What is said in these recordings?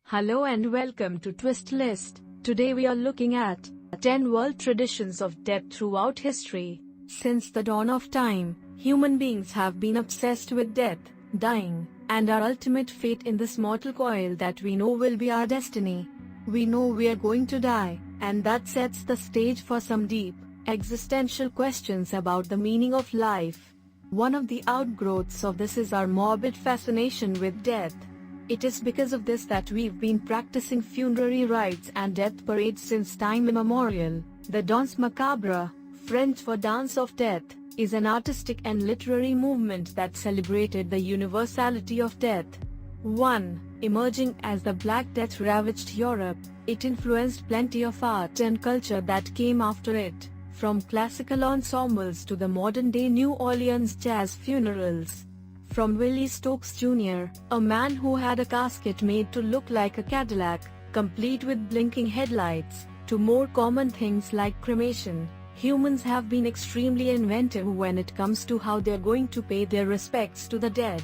Hello and welcome to Twist List. Today we are looking at 10 world traditions of death throughout history. Since the dawn of time, human beings have been obsessed with death, dying, and our ultimate fate in this mortal coil that we know will be our destiny. We know we are going to die, and that sets the stage for some deep, existential questions about the meaning of life. One of the outgrowths of this is our morbid fascination with death. It is because of this that we've been practicing funerary rites and death parades since time immemorial. The Danse Macabre, French for Dance of Death, is an artistic and literary movement that celebrated the universality of death. 1. Emerging as the Black Death ravaged Europe, it influenced plenty of art and culture that came after it, from classical ensembles to the modern-day New Orleans jazz funerals. From Willie Stokes Jr., a man who had a casket made to look like a Cadillac, complete with blinking headlights, to more common things like cremation, humans have been extremely inventive when it comes to how they're going to pay their respects to the dead.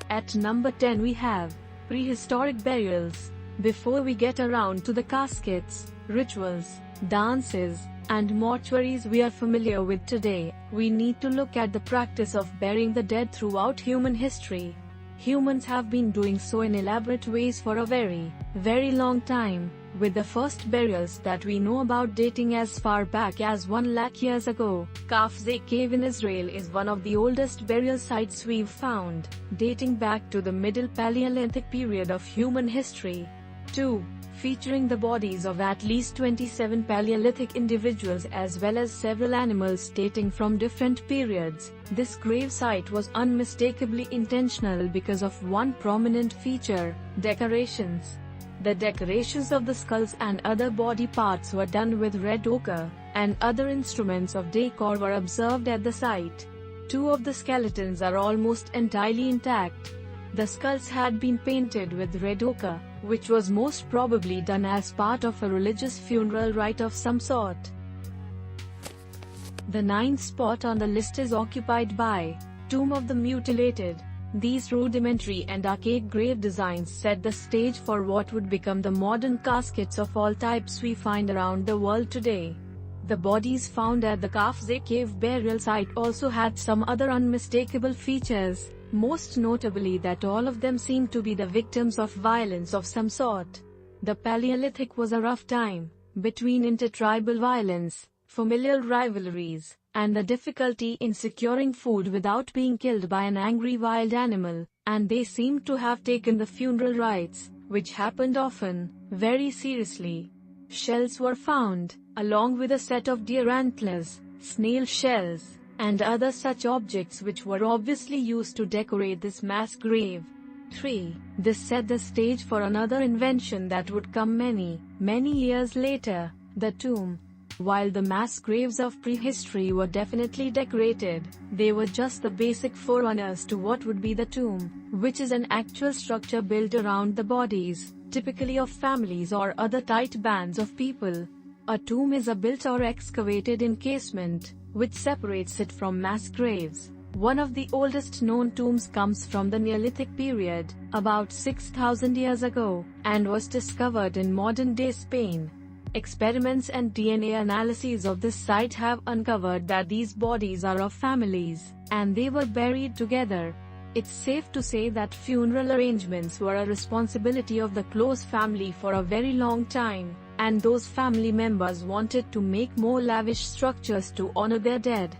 At number 10 we have prehistoric burials. Before we get around to the caskets, rituals, dances, and mortuaries we are familiar with today, we need to look at the practice of burying the dead throughout human history. Humans have been doing so in elaborate ways for a very, very long time, with the first burials that we know about dating as far back as 1 lakh years ago. Casket Cave in Israel is one of the oldest burial sites we've found, dating back to the Middle Paleolithic period of human history. 2. Featuring the bodies of at least 27 Paleolithic individuals as well as several animals dating from different periods, this grave site was unmistakably intentional because of one prominent feature: decorations. The decorations of the skulls and other body parts were done with red ochre, and other instruments of decor were observed at the site. 2 of the skeletons are almost entirely intact. The skulls had been painted with red ochre, which was most probably done as part of a religious funeral rite of some sort. The 9th spot on the list is occupied by Tomb of the Mutilated. These rudimentary and archaic grave designs set the stage for what would become the modern caskets of all types we find around the world today. The bodies found at the Casket Cave burial site also had some other unmistakable features, most notably that all of them seemed to be the victims of violence of some sort. The Paleolithic was a rough time, between intertribal violence, familial rivalries, and the difficulty in securing food without being killed by an angry wild animal, and they seemed to have taken the funeral rites, which happened often, very seriously. Shells were found, along with a set of deer antlers, snail shells, and other such objects which were obviously used to decorate this mass grave. 3. This set the stage for another invention that would come many, many years later: the tomb. While the mass graves of prehistory were definitely decorated, they were just the basic forerunners to what would be the tomb, which is an actual structure built around the bodies, typically of families or other tight bands of people. A tomb is a built or excavated encasement, which separates it from mass graves. One of the oldest known tombs comes from the Neolithic period, about 6,000 years ago, and was discovered in modern-day Spain. Experiments and DNA analyses of this site have uncovered that these bodies are of families, and they were buried together. It's safe to say that funeral arrangements were a responsibility of the close family for a very long time, and those family members wanted to make more lavish structures to honor their dead.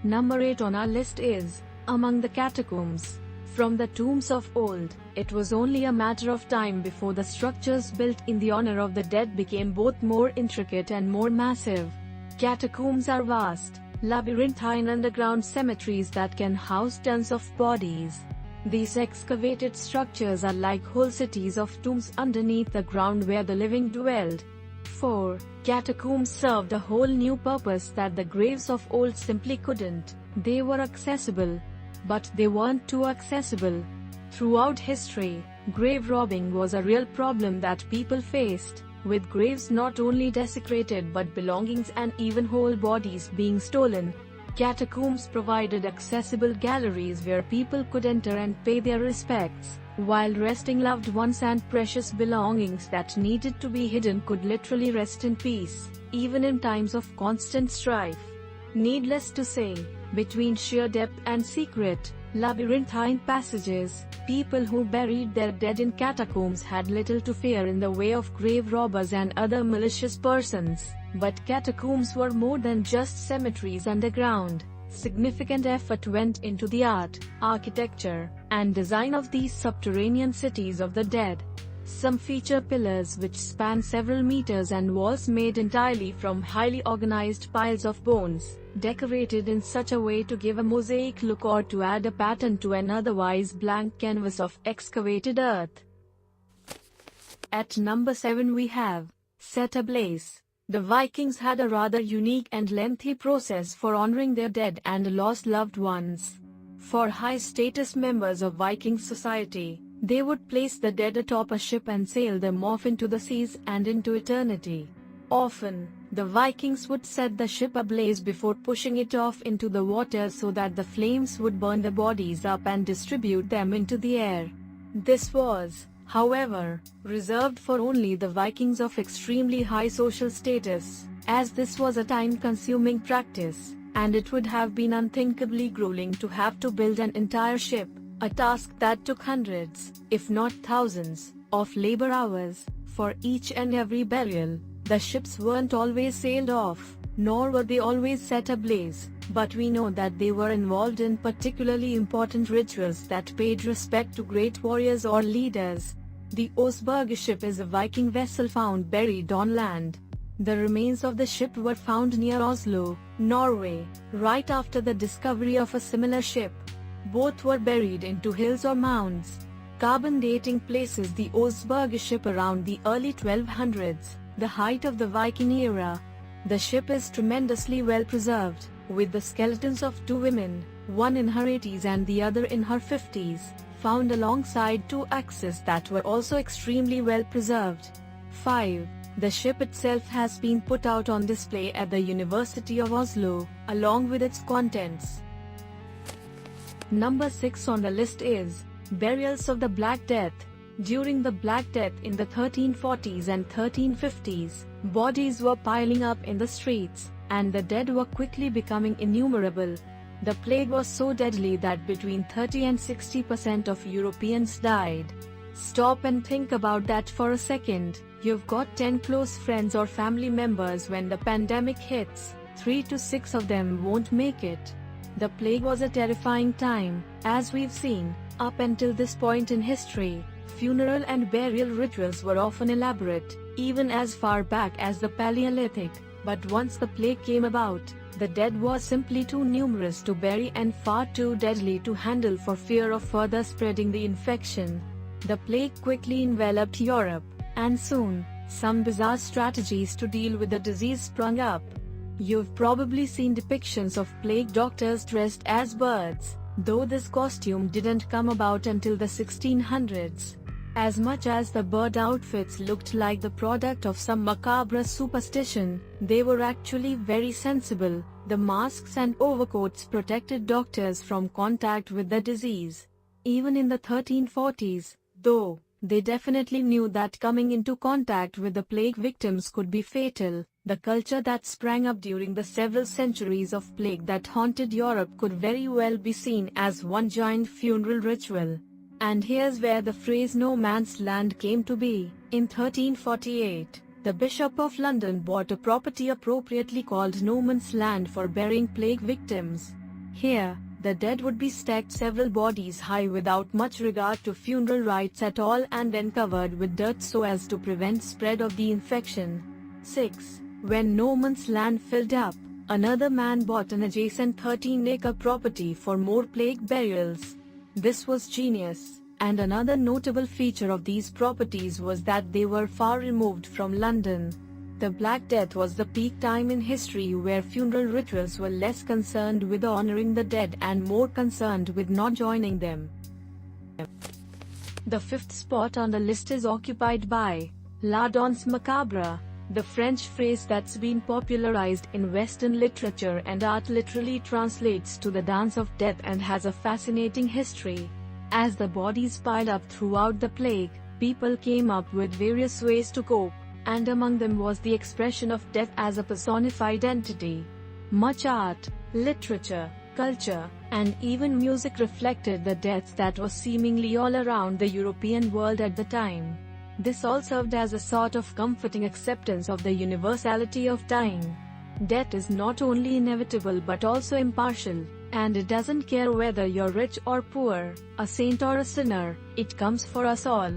Number 8 on our list is among the catacombs. From the tombs of old, it was only a matter of time before the structures built in the honor of the dead became both more intricate and more massive. Catacombs are vast, labyrinthine underground cemeteries that can house tons of bodies. These excavated structures are like whole cities of tombs underneath the ground where the living dwelled. 4. Catacombs served a whole new purpose that the graves of old simply couldn't. They were accessible, but they weren't too accessible. Throughout history, grave robbing was a real problem that people faced, with graves not only desecrated but belongings and even whole bodies being stolen. Catacombs provided accessible galleries where people could enter and pay their respects, while resting loved ones and precious belongings that needed to be hidden could literally rest in peace, even in times of constant strife. Needless to say, between sheer depth and secret, labyrinthine passages, people who buried their dead in catacombs had little to fear in the way of grave robbers and other malicious persons. But catacombs were more than just cemeteries underground. Significant effort went into the art, architecture, and design of these subterranean cities of the dead. Some feature pillars which span several meters and walls made entirely from highly organized piles of bones, decorated in such a way to give a mosaic look or to add a pattern to an otherwise blank canvas of excavated earth. At number 7 we have Set Ablaze. The Vikings had a rather unique and lengthy process for honoring their dead and lost loved ones. For high-status members of Viking society, they would place the dead atop a ship and sail them off into the seas and into eternity. Often, the Vikings would set the ship ablaze before pushing it off into the water so that the flames would burn the bodies up and distribute them into the air. This was, however, reserved for only the Vikings of extremely high social status, as this was a time-consuming practice, and it would have been unthinkably grueling to have to build an entire ship, a task that took hundreds, if not thousands, of labor hours. For each and every burial, the ships weren't always sailed off, nor were they always set ablaze, but we know that they were involved in particularly important rituals that paid respect to great warriors or leaders. The Osberg ship is a Viking vessel found buried on land. The remains of the ship were found near Oslo, Norway, right after the discovery of a similar ship. Both were buried into hills or mounds. Carbon dating places the Osberg ship around the early 1200s, the height of the Viking era. The ship is tremendously well preserved, with the skeletons of 2 women, one in her 80s and the other in her 50s, found alongside 2 axes that were also extremely well preserved. 5. The ship itself has been put out on display at the University of Oslo, along with its contents. Number 6 on the list is Burials of the Black Death. During the Black Death in the 1340s and 1350s, bodies were piling up in the streets, and the dead were quickly becoming innumerable. The plague was so deadly that between 30 and 60% of Europeans died. Stop and think about that for a second. You've got 10 close friends or family members. When the pandemic hits, 3 to 6 of them won't make it. The plague was a terrifying time, as we've seen. Up until this point in history, funeral and burial rituals were often elaborate, even as far back as the Paleolithic. But once the plague came about, the dead was simply too numerous to bury and far too deadly to handle for fear of further spreading the infection. The plague quickly enveloped Europe, and soon, some bizarre strategies to deal with the disease sprung up. You've probably seen depictions of plague doctors dressed as birds, though this costume didn't come about until the 1600s. As much as the bird outfits looked like the product of some macabre superstition, they were actually very sensible. The masks and overcoats protected doctors from contact with the disease. Even in the 1340s, though, they definitely knew that coming into contact with the plague victims could be fatal. The culture that sprang up during the several centuries of plague that haunted Europe could very well be seen as one giant funeral ritual. And here's where the phrase "no man's land" came to be. In 1348, the Bishop of London bought a property appropriately called No Man's Land for burying plague victims. Here, the dead would be stacked several bodies high without much regard to funeral rites at all, and then covered with dirt so as to prevent spread of the infection. 6. When No Man's Land filled up, another man bought an adjacent 13-acre property for more plague burials. This was genius, and another notable feature of these properties was that they were far removed from London. The Black Death was the peak time in history where funeral rituals were less concerned with honoring the dead and more concerned with not joining them. The 5th spot on the list is occupied by La Danse Macabre. The French phrase that's been popularized in Western literature and art literally translates to the dance of death and has a fascinating history. As the bodies piled up throughout the plague, people came up with various ways to cope, and among them was the expression of death as a personified entity. Much art, literature, culture, and even music reflected the death that was seemingly all around the European world at the time. This all served as a sort of comforting acceptance of the universality of dying. Death is not only inevitable but also impartial, and it doesn't care whether you're rich or poor, a saint or a sinner, it comes for us all.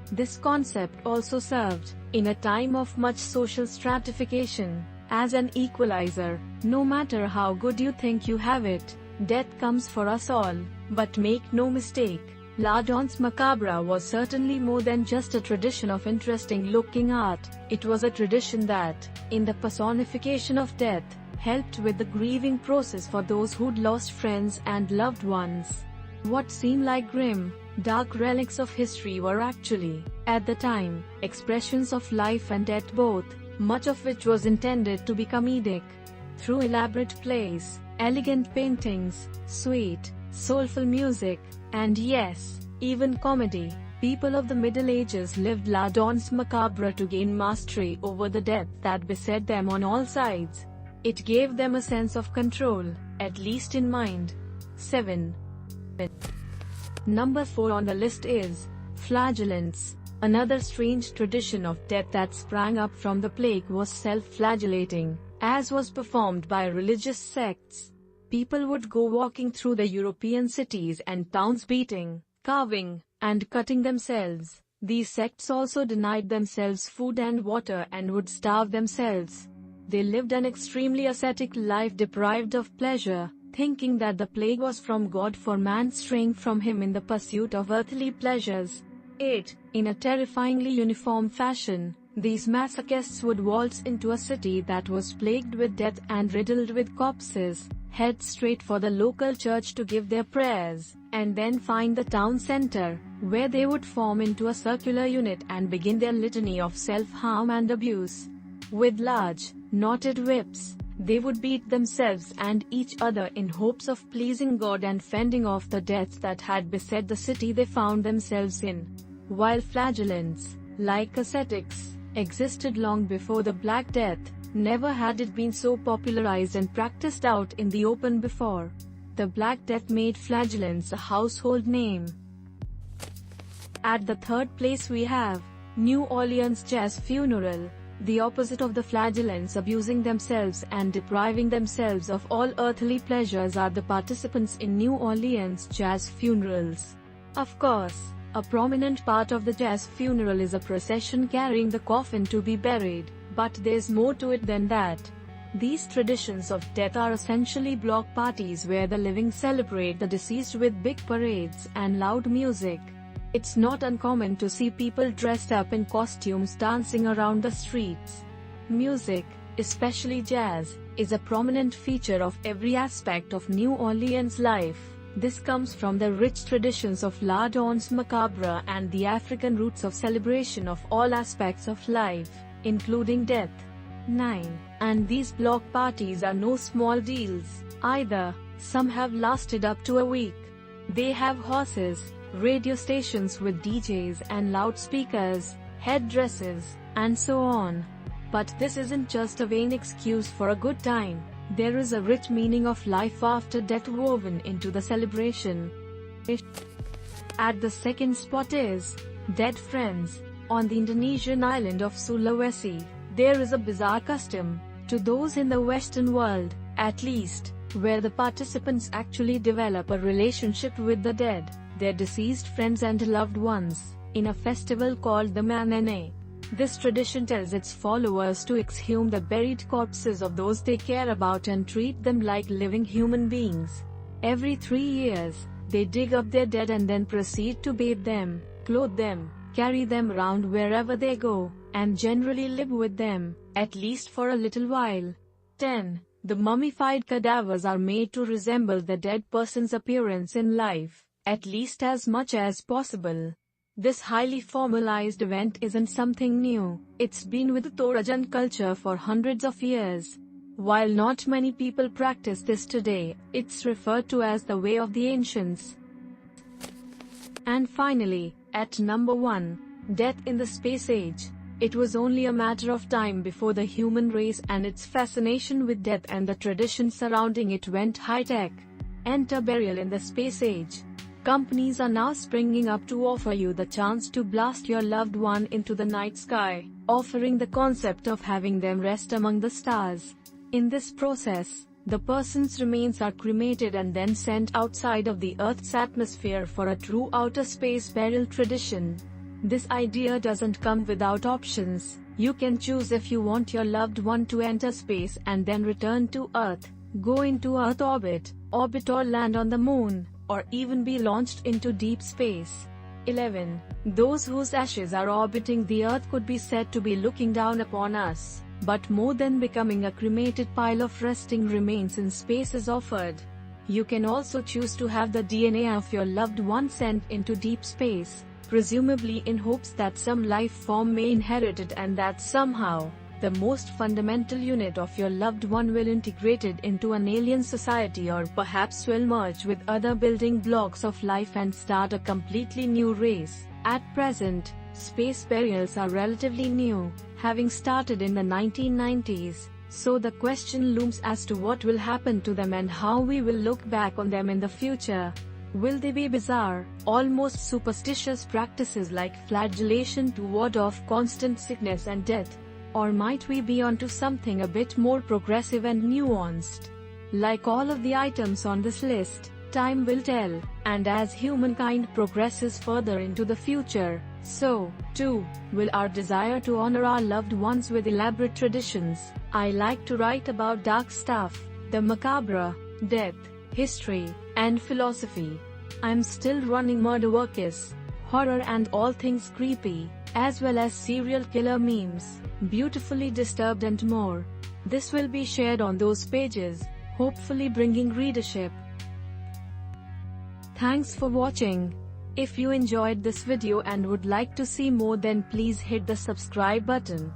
This concept also served, in a time of much social stratification, as an equalizer. No matter how good you think you have it, death comes for us all. But make no mistake, La Danse Macabre was certainly more than just a tradition of interesting-looking art. It was a tradition that, in the personification of death, helped with the grieving process for those who'd lost friends and loved ones. What seemed like grim, dark relics of history were actually, at the time, expressions of life and death both, much of which was intended to be comedic. Through elaborate plays, elegant paintings, sweet, soulful music, and yes, even comedy, people of the Middle Ages lived La Danse Macabre to gain mastery over the death that beset them on all sides. It gave them a sense of control, at least in mind. 7. Number 4 on the list is flagellants. Another strange tradition of death that sprang up from the plague was self-flagellating, as was performed by religious sects. People would go walking through the European cities and towns beating, carving, and cutting themselves. These sects also denied themselves food and water and would starve themselves. They lived an extremely ascetic life deprived of pleasure, thinking that the plague was from God for man straying from Him in the pursuit of earthly pleasures. 8. In a terrifyingly uniform fashion, these masochists would waltz into a city that was plagued with death and riddled with corpses, head straight for the local church to give their prayers, and then find the town center, where they would form into a circular unit and begin their litany of self-harm and abuse. With large, knotted whips, they would beat themselves and each other in hopes of pleasing God and fending off the deaths that had beset the city they found themselves in. While flagellants, like ascetics, existed long before the Black Death, never had it been so popularized and practiced out in the open before. The Black Death made flagellants a household name. At the third place we have New Orleans Jazz Funeral. The opposite of the flagellants abusing themselves and depriving themselves of all earthly pleasures are the participants in New Orleans jazz funerals. Of course, a prominent part of the jazz funeral is a procession carrying the coffin to be buried, but there's more to it than that. These traditions of death are essentially block parties where the living celebrate the deceased with big parades and loud music. It's not uncommon to see people dressed up in costumes dancing around the streets. Music, especially jazz, is a prominent feature of every aspect of New Orleans life. This comes from the rich traditions of La Danse Macabre and the African roots of celebration of all aspects of life, including death. 9. And these block parties are no small deals, either. Some have lasted up to a week. They have horses, radio stations with DJs and loudspeakers, headdresses, and so on. But this isn't just a vain excuse for a good time. There is a rich meaning of life after death woven into the celebration. At the second spot is Dead Friends. On the Indonesian island of Sulawesi, there is a bizarre custom, to those in the Western world, at least, where the participants actually develop a relationship with the dead, their deceased friends and loved ones, in a festival called the Manene. This tradition tells its followers to exhume the buried corpses of those they care about and treat them like living human beings. Every 3 years, they dig up their dead and then proceed to bathe them, clothe them, carry them around wherever they go, and generally live with them, at least for a little while. 10. The mummified cadavers are made to resemble the dead person's appearance in life, at least as much as possible. This highly formalized event isn't something new. It's been with the Torajan culture for hundreds of years. While not many people practice this today, it's referred to as the way of the ancients. And finally, at number 1, death in the space age. It was only a matter of time before the human race and its fascination with death and the tradition surrounding it went high-tech. Enter burial in the space age. Companies are now springing up to offer you the chance to blast your loved one into the night sky, offering the concept of having them rest among the stars. In this process, the person's remains are cremated and then sent outside of the Earth's atmosphere for a true outer space burial tradition. This idea doesn't come without options. You can choose if you want your loved one to enter space and then return to Earth, go into Earth orbit or land on the Moon, or even be launched into deep space. 11. Those whose ashes are orbiting the Earth could be said to be looking down upon us, but more than becoming a cremated pile of resting remains in space is offered. You can also choose to have the DNA of your loved one sent into deep space, presumably in hopes that some life form may inherit it and that somehow, the most fundamental unit of your loved one will integrate it into an alien society or perhaps will merge with other building blocks of life and start a completely new race. At present, space burials are relatively new, having started in the 1990s, so the question looms as to what will happen to them and how we will look back on them in the future. Will they be bizarre, almost superstitious practices like flagellation to ward off constant sickness and death? Or might we be onto something a bit more progressive and nuanced? Like all of the items on this list, time will tell, and as humankind progresses further into the future, so, too, will our desire to honor our loved ones with elaborate traditions. I like to write about dark stuff, the macabre, death, history, and philosophy. I'm still running murder workers, horror and all things creepy, as well as serial killer memes, beautifully disturbed and more. This will be shared on those pages, hopefully bringing readership. Thanks for watching. If you enjoyed this video and would like to see more, then please hit the subscribe button.